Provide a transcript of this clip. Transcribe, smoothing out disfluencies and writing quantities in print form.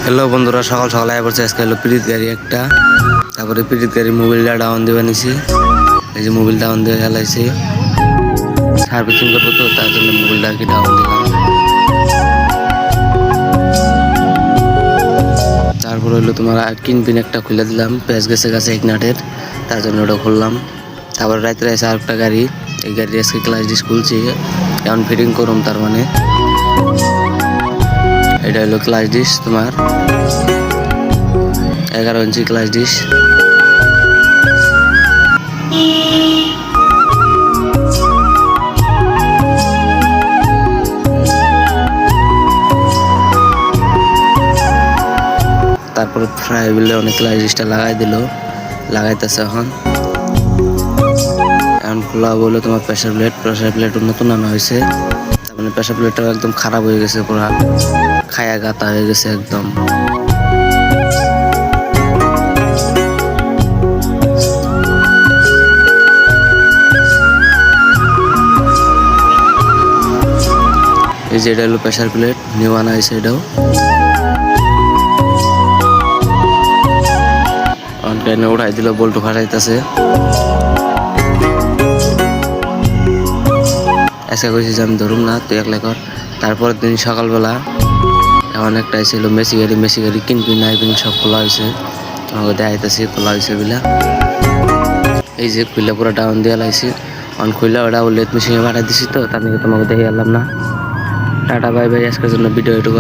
Hello বন্ধুরা, সকাল সকাল আয় পড়ছে। আজকে হলো পিরিত গাড়ি একটা, তারপরে পিরিত গাড়ি মোবিলটা ডাউন দিয়ে বানিয়েছি। এই যে মোবিল ডাউন দিয়ে ফেলাইছি, সার্ভিসিং করবো তো, তার জন্য মোবিলটা আর কি ডাউন দিলাম। তারপরে হলো তোমার কিন পিন একটা খুলে দিলাম, পেঁয়াজ গেছে গাছে এক নাটের, তার জন্য ওটা খুললাম। তারপরে রাত্রে এসে আর একটা গাড়ি, এই গাড়ি আজকে ক্লাস ডিস খুলছি, এখন ফিটিং করুম। তার মানে এটা হলো ক্লাস ডিস, তোমার 11 ইঞ্চি ক্লাস ডিস। তারপর ফ্রাই বিলে অনেক ক্লাস ডিসটা লাগাই দিল, লাগাইতেছে এখন খোলা বলে তোমার প্রেসার প্লেট নতুন আনা হয়েছে। তার মানে প্রেসার প্লেটটা একদম খারাপ হয়ে গেছে, পুরা খায়া গাতা হয়ে গেছে একদম। এই যে এটা হলো প্রেসার প্লেট, নিউ আনা হয়েছে এটাও। অনলাইনে উঠাই দিল, বল্টু ফাটাইতেছে। আজকে কইছি যে আমি ধরুম না, তুই একলা কর। তারপরের দিন সকালবেলা অনেকটাই ছিল মেসি গাড়ি কিনবি নাইবিন সব খোলা হয়েছে, আমাকে দেখাইতেছি খোলা হয়েছে বিলা। এই যে খুলে পুরো ডাউন দিয়ে লাইছি, অন খুলে ওটা লেট মেশিনে পাঠাই দিছি তো, তার নিয়ে তোমাকে দেখে এলাম না। টাটা বাই বাই, আজকের জন্য ভিডিও এটুকু।